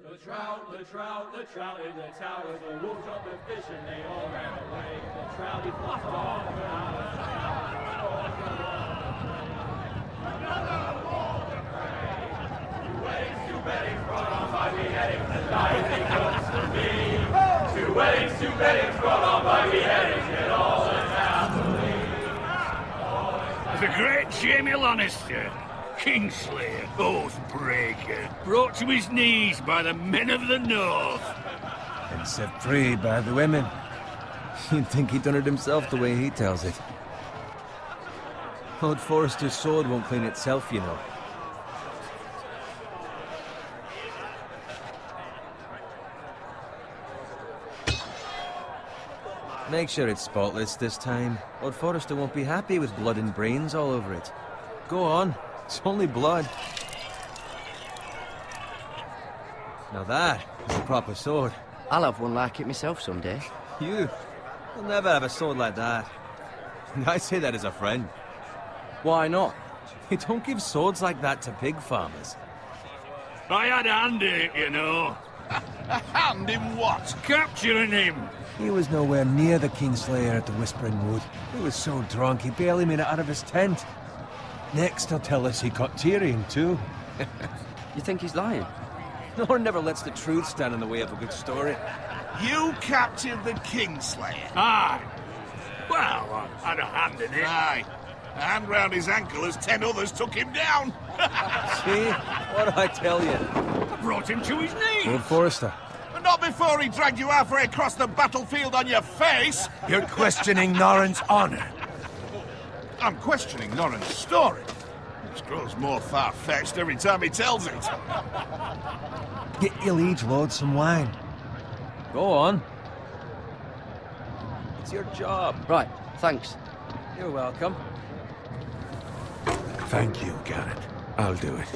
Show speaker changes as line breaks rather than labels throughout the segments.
The trout in the towers, the wolves jumped the fish and they all ran away. The trout, he flopped off and out of another wolf to prey. Two weddings brought on by beheadings, and life becomes to me. Two weddings brought on by beheadings, and all is happily.
The great Jamie Lannister, Kingslayer, Oathbreaker, brought to his knees by the men of the North.
And set free by the women. You'd think he'd done it himself the way he tells it. Lord Forrester's sword won't clean itself, you know. Make sure it's spotless this time. Lord Forrester won't be happy with blood and brains all over it. Go on. It's only blood. Now that is a proper sword.
I'll have one like it myself someday.
You'll never have a sword like that. And I say that as a friend.
Why not?
You don't give swords like that to pig farmers.
I had a hand in it, you know.
A hand in what?
Capturing him.
He was nowhere near the Kingslayer at the Whispering Wood. He was so drunk he barely made it out of his tent. Next he'll tell us he caught Tyrion too.
You think he's lying?
Nor never lets the truth stand in the way of a good story.
You captured the Kingslayer?
Aye. Well, I had a hand in it.
Aye. A hand round his ankle as 10 others took him down.
See? What did I tell you?
I brought him to his knees.
Lord Forrester.
But not before he dragged you halfway across the battlefield on your face.
You're questioning Norrin's honor.
I'm questioning Norrin's story. It grows more far-fetched every time he tells it.
Get your liege lord some wine. Go on. It's your job.
Right, thanks.
You're welcome.
Thank you, Garrett. I'll do it.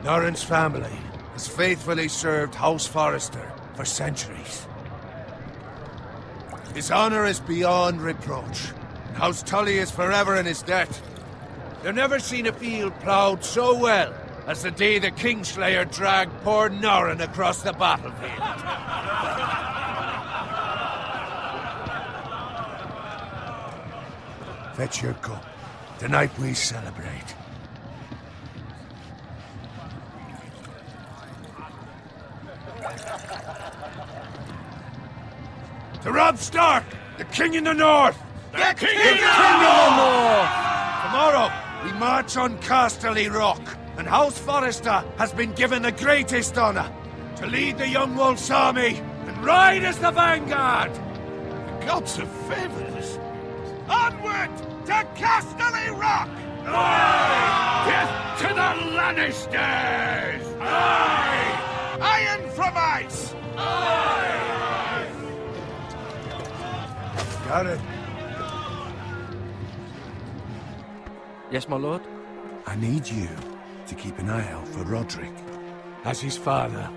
Norrin's family has faithfully served House Forrester for centuries. His honor is beyond reproach. House Tully is forever in his debt. They've never seen a field ploughed so well as the day the Kingslayer dragged poor Norrin across the battlefield. Fetch your cup. Tonight we celebrate. To Robb Stark, the King in the North!
The King
in the North! Tomorrow, we march on Casterly Rock, and House Forrester has been given the greatest honor to lead the Young Wolf's army and ride as the vanguard!
The gods have favored us. Onward to Casterly Rock!
Aye! Death to the Lannisters!
Aye! Iron from ice!
Aye!
Got it.
Yes, my lord?
I need you to keep an eye out for Roderick. As his father,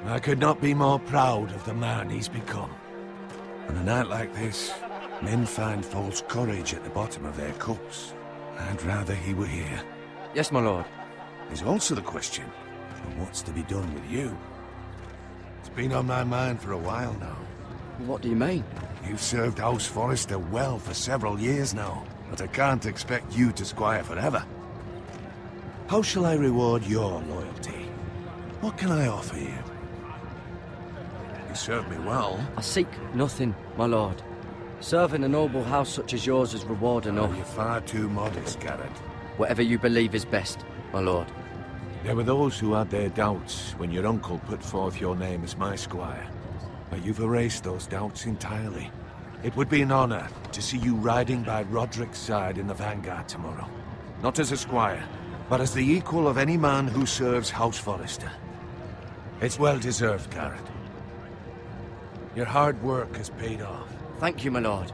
I could not be more proud of the man he's become. On a night like this, men find false courage at the bottom of their cups. I'd rather he were here.
Yes, my lord.
There's also the question of what's to be done with you. It's been on my mind for a while now.
What do you mean?
You've served House Forrester well for several years now, but I can't expect you to squire forever. How shall I reward your loyalty? What can I offer you? You served me well.
I seek nothing, my lord. Serving a noble house such as yours is reward enough.
You're far too modest, Garrett.
Whatever you believe is best, my lord.
There were those who had their doubts when your uncle put forth your name as my squire. But you've erased those doubts entirely. It would be an honor to see you riding by Roderick's side in the vanguard tomorrow. Not as a squire, but as the equal of any man who serves House Forrester. It's well deserved, Garrett. Your hard work has paid off.
Thank you, my lord.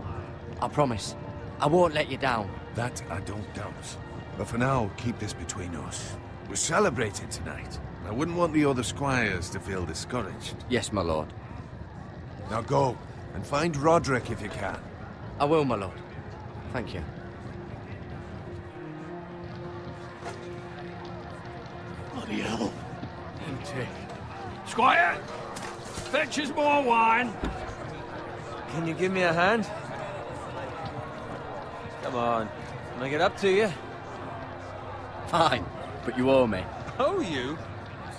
I promise. I won't let you down.
That I don't doubt. But for now, keep this between us. We're celebrating tonight. I wouldn't want the other squires to feel discouraged.
Yes, my lord.
Now go, and find Roderick if you can.
I will, my lord. Thank you.
Bloody hell.
empty. Squire, fetch us more wine.
Can you give me a hand? Come on. Can I get up to you?
Fine, but you owe me.
Oh, you?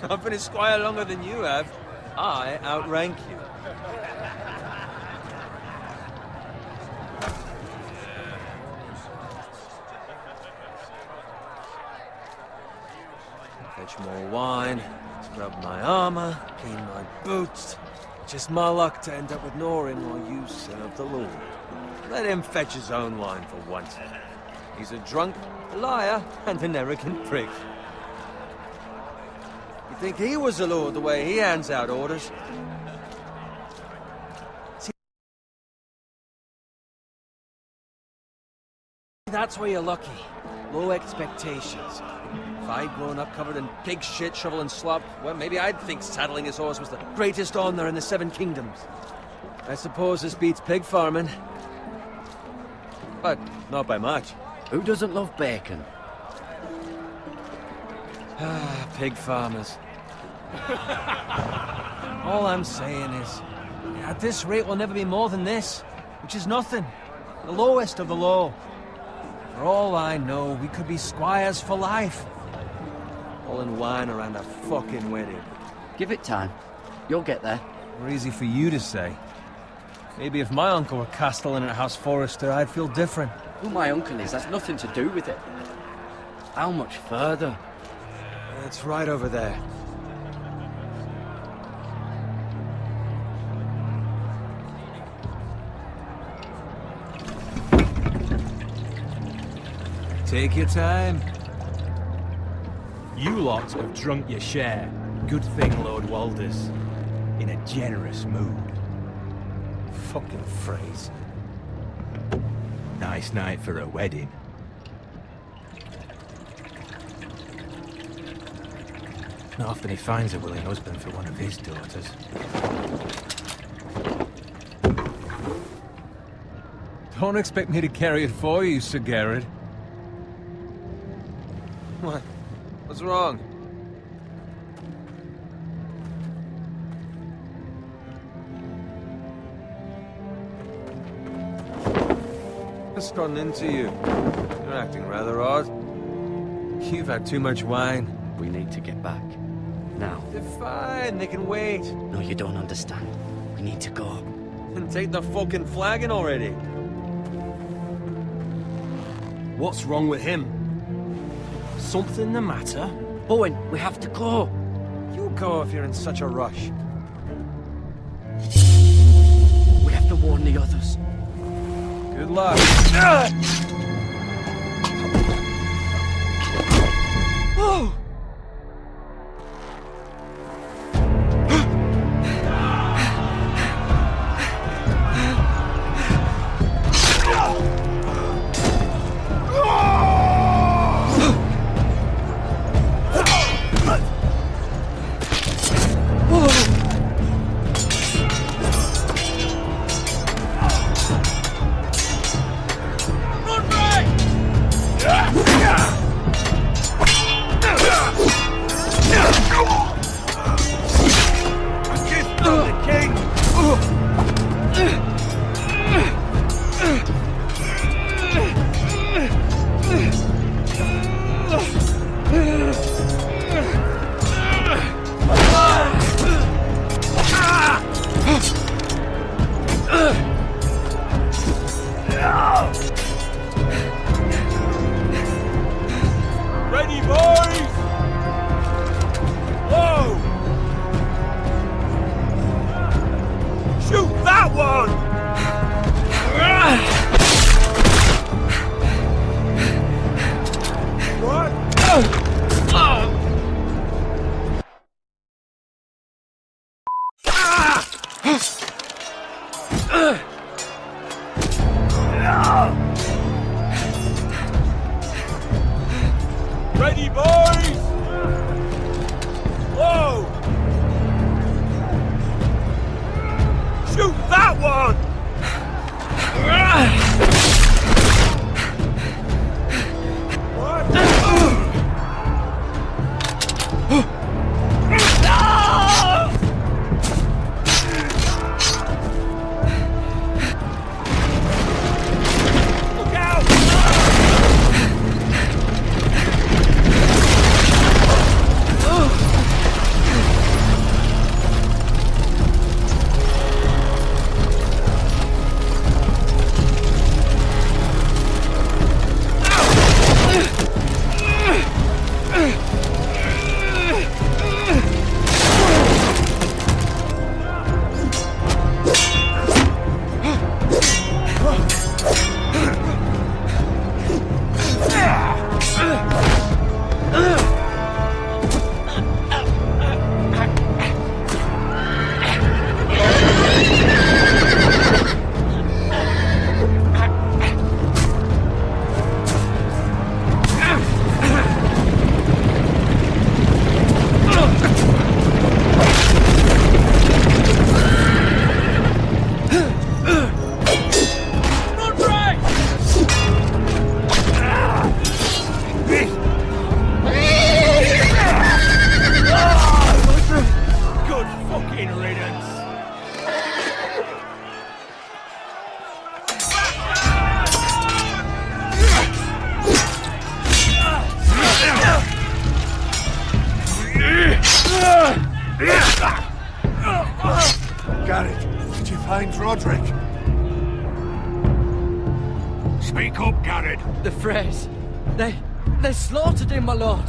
I've been a squire longer than you have. I outrank you. Fetch more wine, scrub my armor, clean my boots. Just my luck to end up with Norin while you serve the Lord. Let him fetch his own wine for once. He's a drunk, a liar, and an arrogant prick. You think he was a lord the way he hands out orders? See, that's where you're lucky. Low expectations. If I'd grown up covered in pig shit, shovel and slop, well, maybe I'd think saddling his horse was the greatest honor in the Seven Kingdoms. I suppose this beats pig farming. But not by much.
Who doesn't love bacon?
Ah, pig farmers. All I'm saying is, at this rate we'll never be more than this, which is nothing. The lowest of the low. For all I know, we could be squires for life. All in wine around a fucking wedding.
Give it time. You'll get there.
More easy for you to say. Maybe if my uncle were castellan at House Forrester, I'd feel different.
Who my uncle is has nothing to do with it. How much further?
It's right over there. Take your time.
You lot have drunk your share. Good thing Lord Walder's in a generous mood.
Fucking phrase.
Nice night for a wedding. Not often he finds a willing husband for one of his daughters.
Don't expect me to carry it for you, Sir Garrett. What? What's wrong? Just gotten into you. You're acting rather odd. You've had too much wine.
We need to get back. Now.
They're fine, they can wait.
No, you don't understand. We need to go.
And take the fucking flagon already.
What's wrong with him? Something the matter?
Owen, we have to go.
You go if you're in such a rush.
We have to warn the others.
Good luck. Oh!
Ready, boys! Whoa! Shoot that one! What? Ready, boys! Whoa! Shoot that one! What?
Garrett, did you find Roderick?
Speak up, Garrett.
The Freys. They slaughtered him, my lord.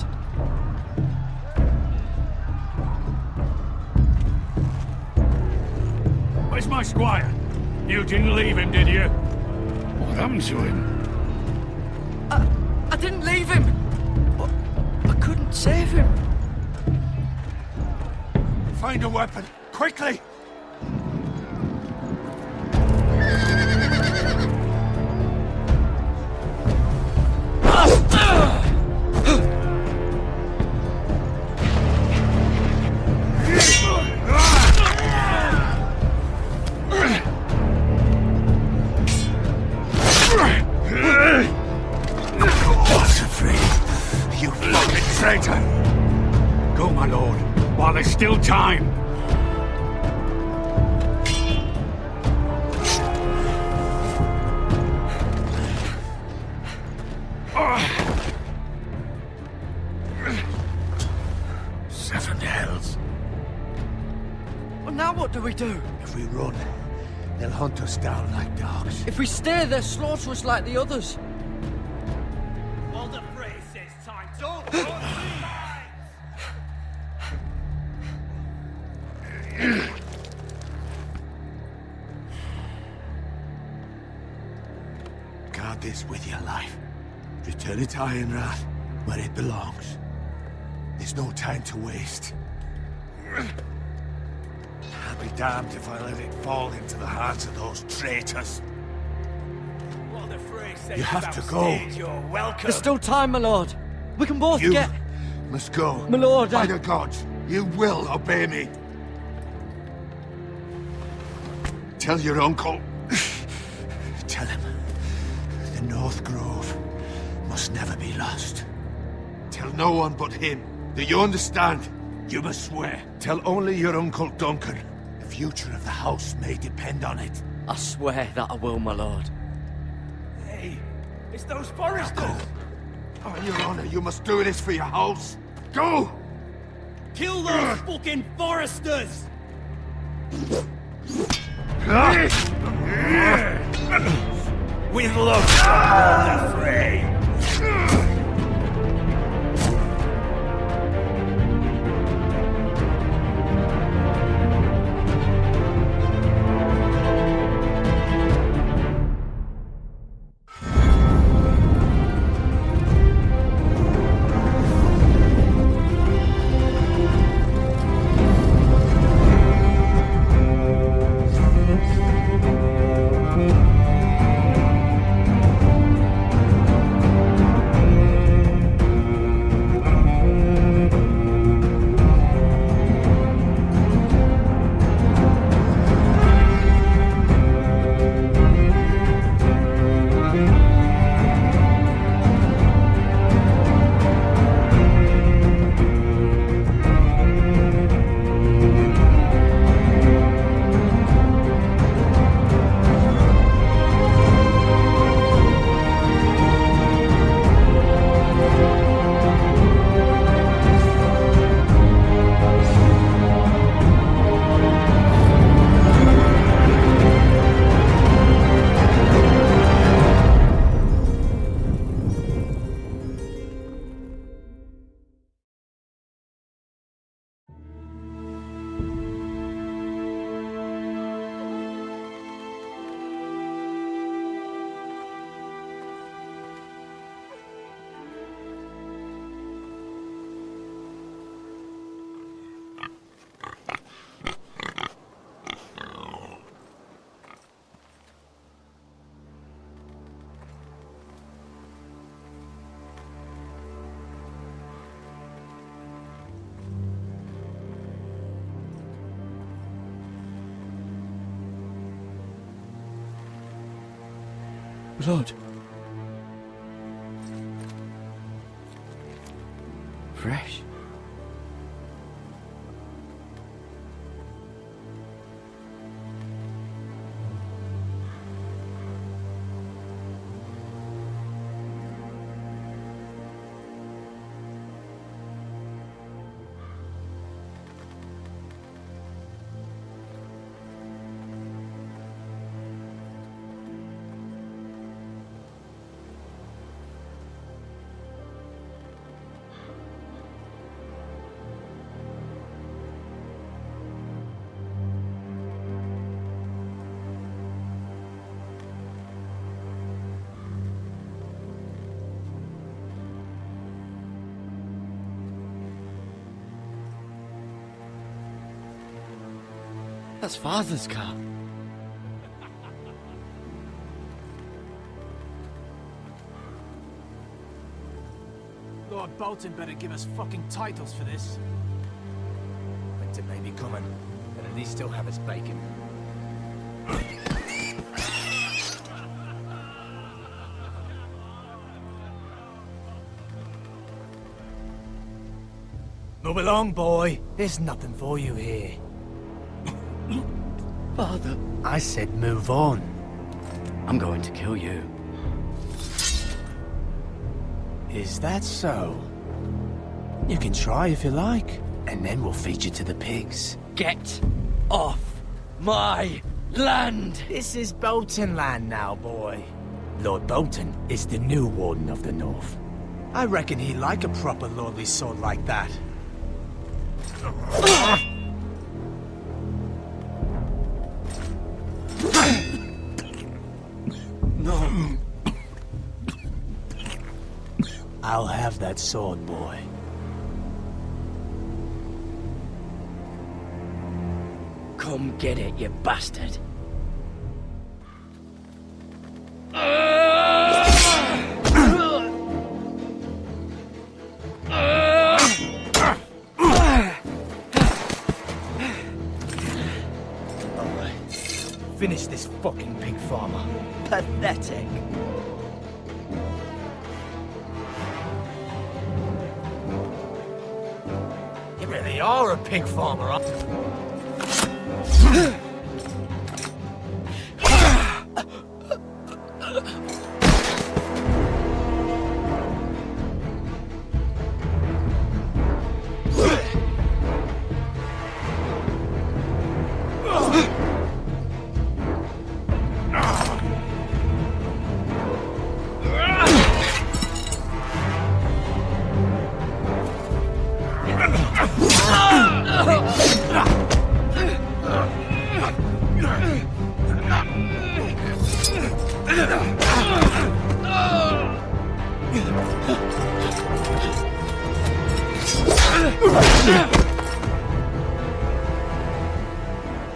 Where's my squire? You didn't leave him, did you? What happened to him?
I didn't leave him. But I couldn't save him.
Find a weapon, quickly!
You fucking traitor! Go, my lord, while there's still time. Seven hells.
Well, now what do we do?
If we run, they'll hunt us down like dogs.
If we stay, they'll slaughter us like the others.
Walder Frey says time. Don't run,
Guard this with your life. Return it to Ironrath, where it belongs. There's no time to waste. I'll be damned if I let it fall into the hands of those traitors.
Walder Frey says
You have to go.
You're welcome.
There's still time, my lord. We can both
You
get...
must go.
My lord,
By the gods, you will obey me. Tell your uncle. Tell him the North Grove must never be lost. Tell no one but him. Do you understand? You must swear. Tell only your Uncle Duncan. The future of the house may depend on it.
I swear that I will, my lord.
Hey, it's those foresters.
Go. On your honor, you must do this for your house. Go!
Kill those fucking foresters. With love, Walder Frey.
Lord. Fresh. That's Father's car.
Lord Bolton better give us fucking titles for this. Winter may be coming, but at least still have us bacon. Move along, boy. There's nothing for you here.
Father,
I said move on.
I'm going to kill you.
Is that so? You can try if you like, and then we'll feed you to the pigs.
Get off my land!
This is Bolton land now, boy. Lord Bolton is the new Warden of the North. I reckon he'd like a proper lordly sword like that.
No.
I'll have that sword, boy.
Come get it, you bastard.
Finish this fucking pig farmer.
Pathetic.
You really are a pig farmer, huh?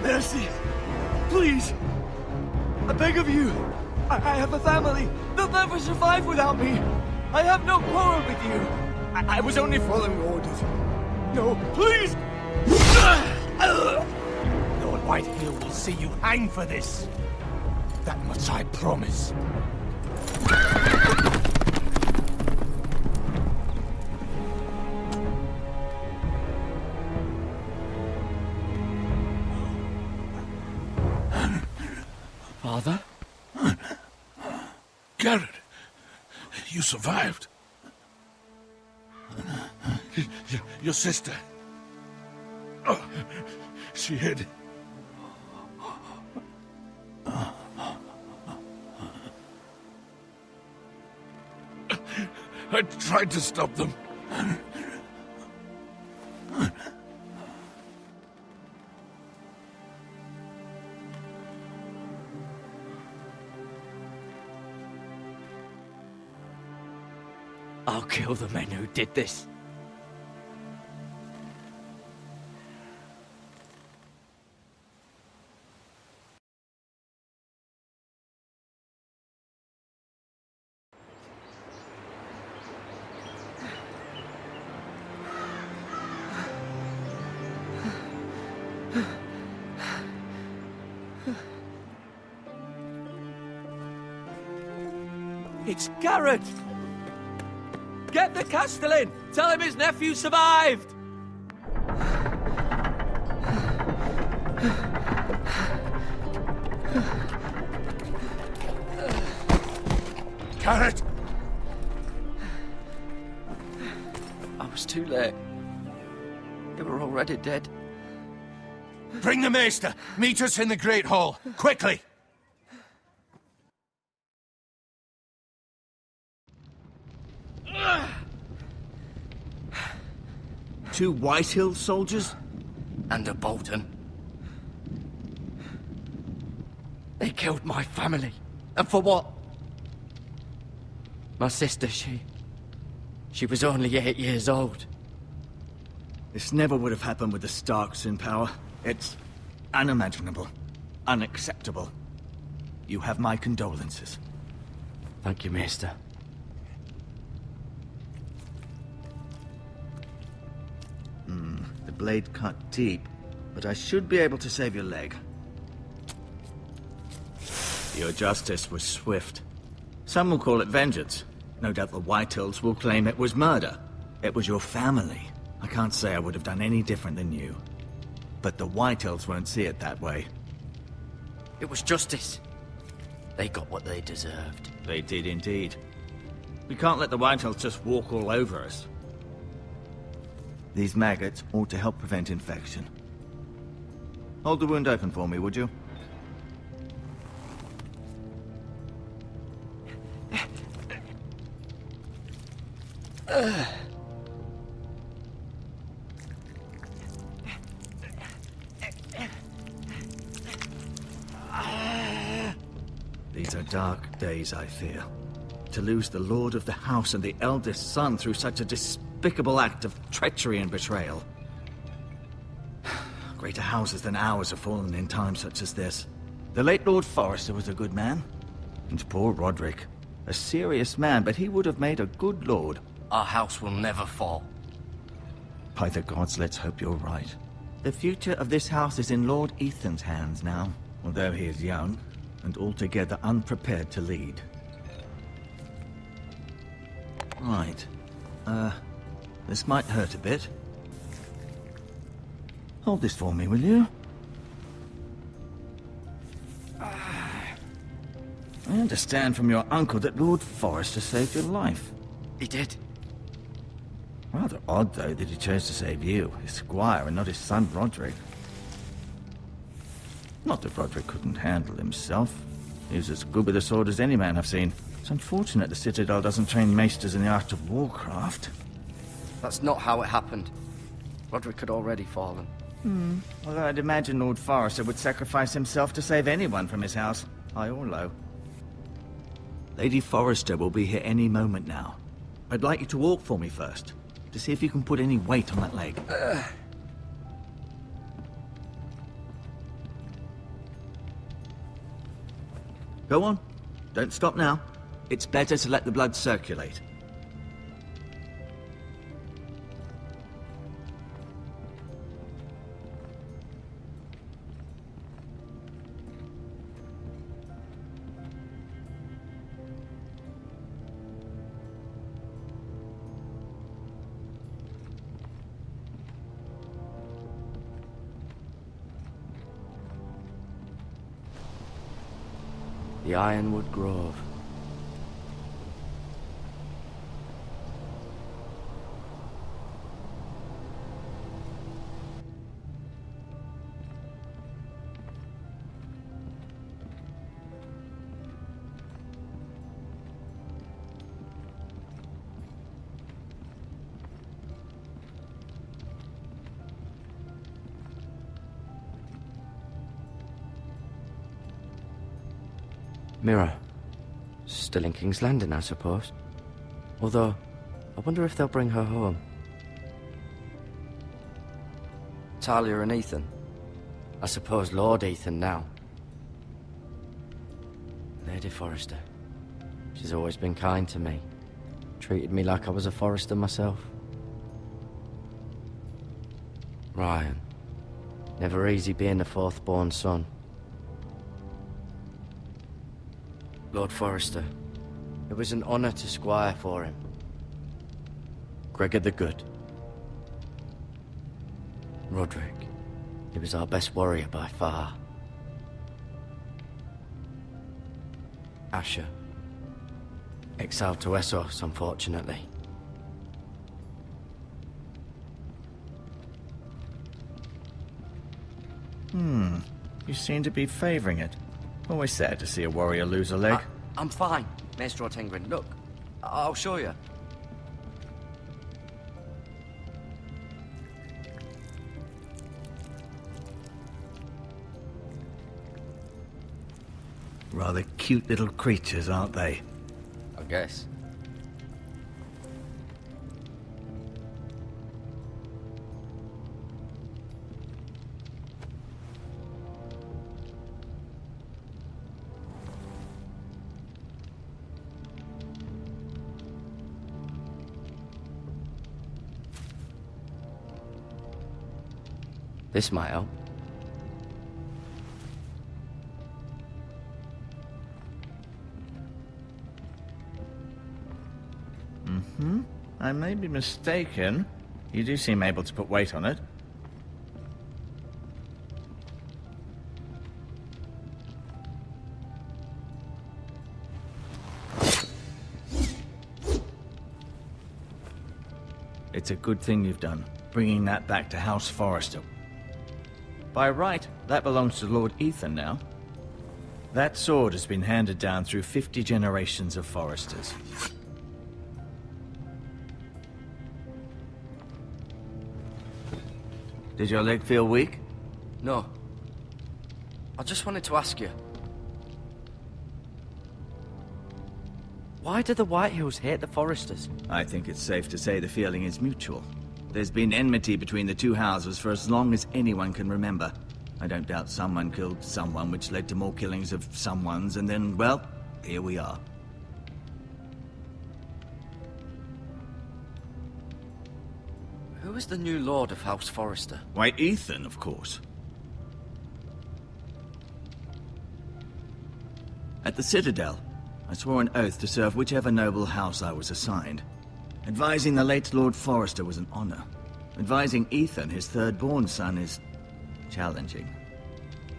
Mercy! Please! I beg of you! I have a family! They'll never survive without me! I have no quarrel with you! I was only following orders. No, please!
Lord Whitehill will see you hang for this. That much I promise.
Father?
Garrett, you survived. Your sister. Oh, she hid. I tried to stop them.
I'll kill the men who did this.
It's Garrett! Get the Castellan! Tell him his nephew survived!
Garrett!
I was too late. They were already dead.
Bring the Maester! Meet us in the Great Hall! Quickly!
Two Whitehill soldiers? And a Bolton. They killed my family. And for what? My sister, she was only 8 years old.
This never would have happened with the Starks in power. It's
unimaginable, unacceptable. You have my condolences.
Thank you, Maester.
The blade cut deep, but I should be able to save your leg. Your justice was swift. Some will call it vengeance. No doubt the Whitehills will claim it was murder. It was your family. I can't say I would have done any different than you. But the Whitehills won't see it that way.
It was justice. They got what they deserved.
They did indeed. We can't let the Whitehills just walk all over us. These maggots ought to help prevent infection. Hold the wound open for me, would you? These are dark days, I fear. To lose the lord of the house and the eldest son through such a despicable act of treachery and betrayal. Greater houses than ours have fallen in times such as this. The late Lord Forrester was a good man. And poor Roderick. A serious man, but he would have made a good lord.
Our house will never fall.
By the gods, let's hope you're right. The future of this house is in Lord Ethan's hands now, although he is young and altogether unprepared to lead. Right. This might hurt a bit. Hold this for me, will you? I understand from your uncle that Lord Forrester saved your life.
He did.
Rather odd, though, that he chose to save you, his squire, and not his son Roderick. Not that Roderick couldn't handle himself. He was as good with a sword as any man I've seen. It's unfortunate the Citadel doesn't train maesters in the art of warcraft.
That's not how it happened. Roderick had already fallen.
Well, I'd imagine Lord Forrester would sacrifice himself to save anyone from his house, high or low. Lady Forrester will be here any moment now. I'd like you to walk for me first, to see if you can put any weight on that leg. Go on. Don't stop now. It's better to let the blood circulate.
The Ironwood Grove. Mirror. Still in King's Landing, I suppose. Although, I wonder if they'll bring her home. Talia and Ethan. I suppose Lord Ethan now. Lady Forrester. She's always been kind to me. Treated me like I was a Forrester myself. Ryan. Never easy being the fourth-born son. Lord Forrester. It was an honor to squire for him. Gregor the Good. Roderick. He was our best warrior by far. Asher. Exiled to Essos, unfortunately.
You seem to be favoring it. Always sad to see a warrior lose a leg.
I'm fine, Maester Ortengrin. Look, I'll show you.
Rather cute little creatures, aren't they?
I guess. This might help.
I may be mistaken. You do seem able to put weight on it. It's a good thing you've done, bringing that back to House Forrester. By right, that belongs to Lord Ethan now. That sword has been handed down through 50 generations of Forresters. Did your leg feel weak?
No. I just wanted to ask you. Why do the Whitehills hate the Forresters?
I think it's safe to say the feeling is mutual. There's been enmity between the two houses for as long as anyone can remember. I don't doubt someone killed someone, which led to more killings of someones, and then, well, here we are.
Who is the new Lord of House Forrester?
Why, Ethan, of course. At the Citadel, I swore an oath to serve whichever noble house I was assigned. Advising the late Lord Forrester was an honor. Advising Ethan, his third-born son, is challenging.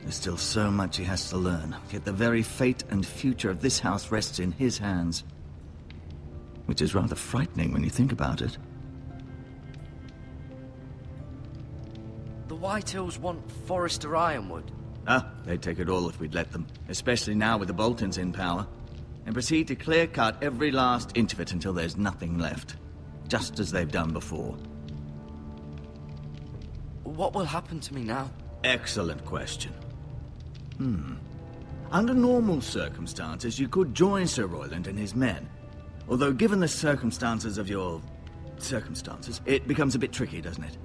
There's still so much he has to learn, yet the very fate and future of this house rests in his hands. Which is rather frightening when you think about it.
The Whitehills want Forrester Ironwood.
Ah, they'd take it all if we'd let them, especially now with the Boltons in power, and proceed to clear-cut every last inch of it until there's nothing left, just as they've done before.
What will happen to me now?
Excellent question. Under normal circumstances, you could join Sir Royland and his men. Although given the circumstances of your circumstances, it becomes a bit tricky, doesn't it?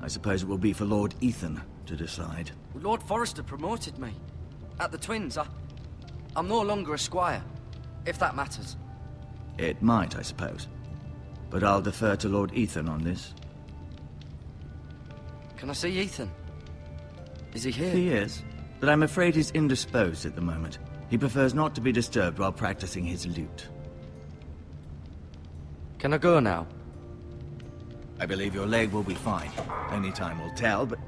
I suppose it will be for Lord Ethan to decide.
Lord Forrester promoted me. At the Twins, I'm no longer a squire, if that matters.
It might, I suppose. But I'll defer to Lord Ethan on this.
Can I see Ethan? Is he here?
He is, but I'm afraid he's indisposed at the moment. He prefers not to be disturbed while practicing his lute.
Can I go now?
I believe your leg will be fine. Only time will tell, but...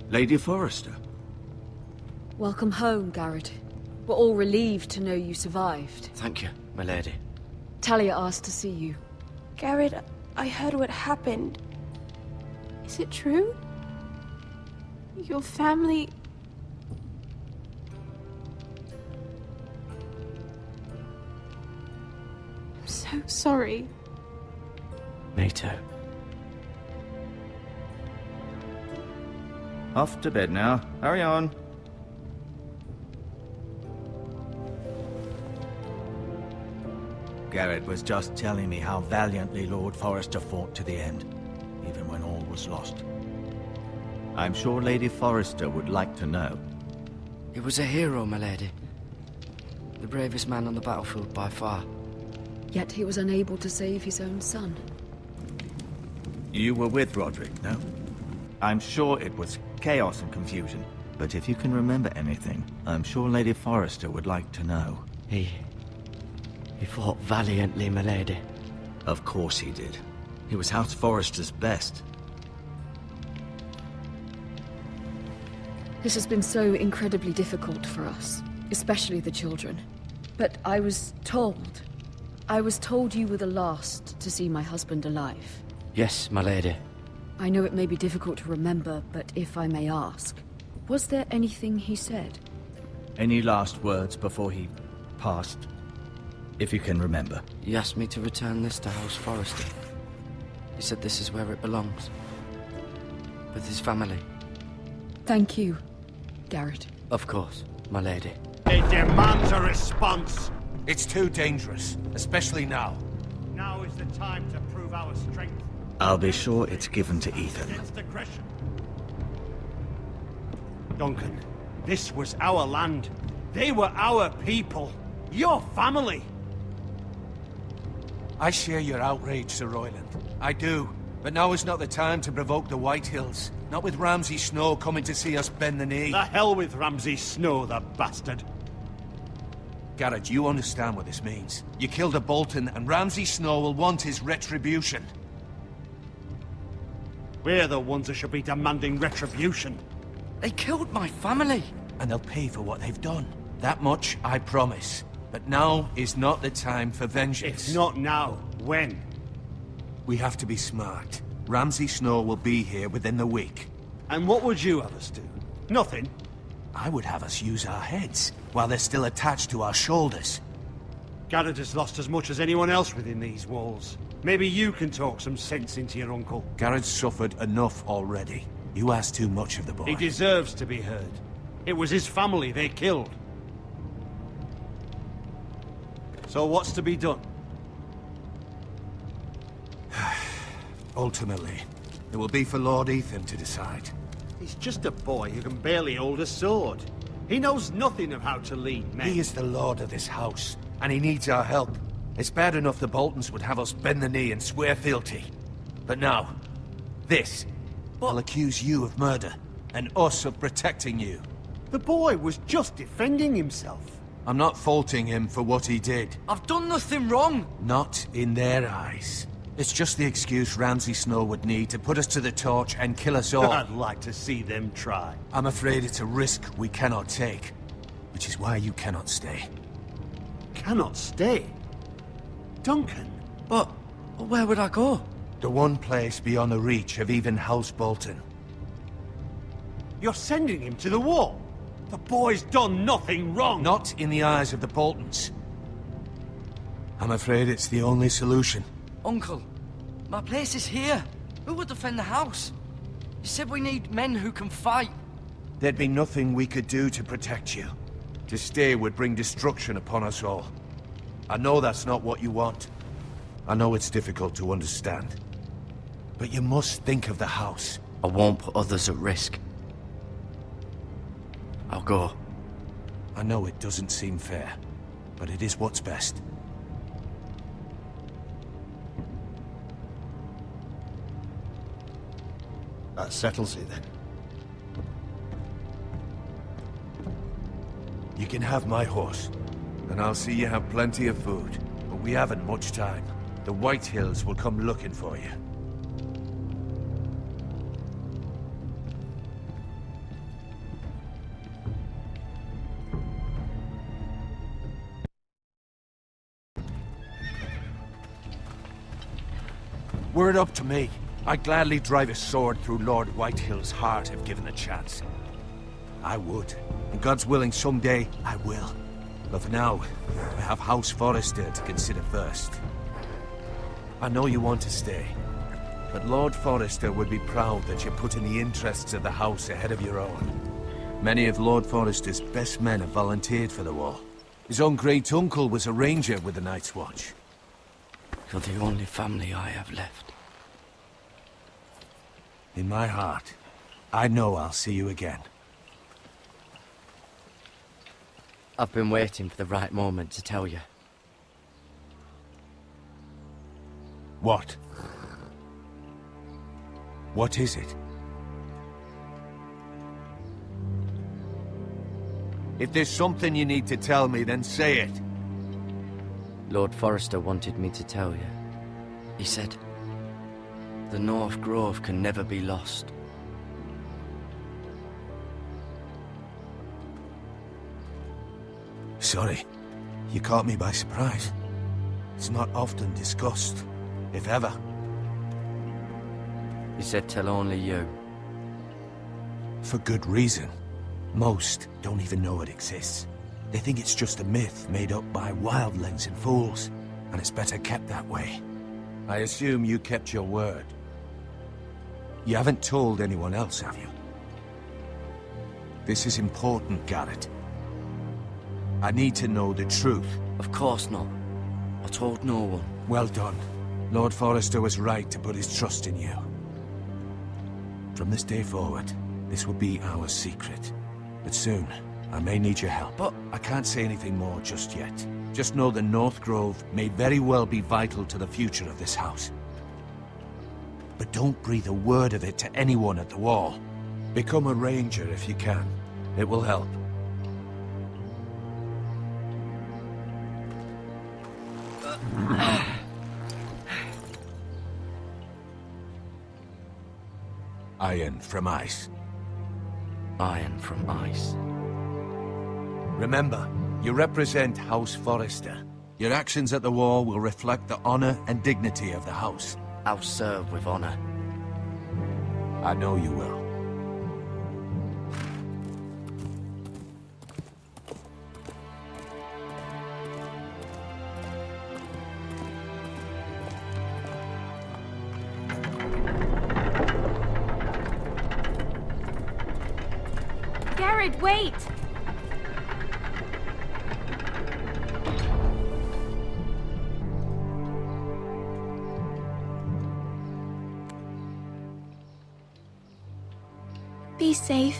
Lady Forrester.
Welcome home, Garrett. We're all relieved to know you survived.
Thank you, my lady.
Talia asked to see you.
Garrett, I heard what happened. Is it true? Your family... I'm so sorry.
Me too.
Off to bed now. Hurry on. Garrett was just telling me how valiantly Lord Forrester fought to the end, even when all was lost. I'm sure Lady Forrester would like to know.
He was a hero, my lady. The bravest man on the battlefield by far.
Yet he was unable to save his own son.
You were with Roderick, no? I'm sure it was chaos and confusion, but if you can remember anything, I'm sure Lady Forrester would like to know.
He fought valiantly, my lady.
Of course he did. He was House Forrester's best.
This has been so incredibly difficult for us, especially the children. But I was told you were the last to see my husband alive.
Yes, my lady.
I know it may be difficult to remember, but if I may ask, was there anything he said?
Any last words before he passed? If you can remember.
He asked me to return this to House Forrester. He said this is where it belongs. With his family.
Thank you, Garrett.
Of course, my lady.
It demands a response.
It's too dangerous, especially now.
Now is the time to prove our strength.
I'll be sure it's given to Ethan.
Against aggression. Duncan, this was our land. They were our people. Your family.
I share your outrage, Sir Royland. I do. But now is not the time to provoke the White Hills. Not with Ramsay Snow coming to see us bend the knee.
The hell with Ramsay Snow, the bastard.
Garrett, you understand what this means. You killed a Bolton, and Ramsay Snow will want his retribution.
We're the ones that should be demanding retribution.
They killed my family.
And they'll pay for what they've done. That much, I promise. But now is not the time for vengeance.
It's not now. When?
We have to be smart. Ramsay Snow will be here within the week.
And what would you have us do? Nothing.
I would have us use our heads, while they're still attached to our shoulders.
Garrett has lost as much as anyone else within these walls. Maybe you can talk some sense into your uncle.
Garrett's suffered enough already. You ask too much of the boy.
He deserves to be heard. It was his family they killed. So what's to be done?
Ultimately, it will be for Lord Ethan to decide.
He's just a boy who can barely hold a sword. He knows nothing of how to lead men.
He is the lord of this house, and he needs our help. It's bad enough the Boltons would have us bend the knee and swear fealty. But now, this will accuse you of murder, and us of protecting you.
The boy was just defending himself.
I'm not faulting him for what he did.
I've done nothing wrong.
Not in their eyes. It's just the excuse Ramsay Snow would need to put us to the torch and kill us all.
I'd like to see them try.
I'm afraid it's a risk we cannot take, which is why you cannot stay.
Cannot stay? Duncan?
But where would I go?
The one place beyond the reach of even House Bolton.
You're sending him to the wall? The boy's done nothing wrong!
Not in the eyes of the Boltons. I'm afraid it's the only solution.
Uncle, my place is here. Who would defend the house? You said we need men who can fight.
There'd be nothing we could do to protect you. To stay would bring destruction upon us all. I know that's not what you want. I know it's difficult to understand. But you must think of the house.
I won't put others at risk. I'll go.
I know it doesn't seem fair, but it is what's best.
That settles it then.
You can have my horse, and I'll see you have plenty of food. But we haven't much time. The White Hills will come looking for you. Were it up to me, I'd gladly drive a sword through Lord Whitehill's heart if given the chance. I would. And God's willing, someday I will. But for now, I have House Forrester to consider first. I know you want to stay, but Lord Forrester would be proud that you're putting the interests of the house ahead of your own. Many of Lord Forrester's best men have volunteered for the war. His own great-uncle was a ranger with the Night's Watch.
You're the only family I have left.
In my heart, I know I'll see you again.
I've been waiting for the right moment to tell you.
What? What is it? If there's something you need to tell me, then say it.
Lord Forrester wanted me to tell you. He said, the North Grove can never be lost.
Sorry. You caught me by surprise. It's not often discussed, if ever.
He said tell only you.
For good reason. Most don't even know it exists. They think it's just a myth made up by wildlings and fools, and it's better kept that way. I assume you kept your word. You haven't told anyone else, have you? This is important, Garrett. I need to know the truth.
Of course not. I told no one.
Well done. Lord Forrester was right to put his trust in you. From this day forward, this will be our secret. But soon, I may need your help.
But
I can't say anything more just yet. Just know the North Grove may very well be vital to the future of this house. but don't breathe a word of it to anyone at the wall. Become a ranger if you can. It will help. Iron from ice.
Iron from ice.
Remember, you represent House Forrester. Your actions at the wall will reflect the honor and dignity of the house.
I'll serve with honor.
I know you will.
Garrett, wait! Be safe.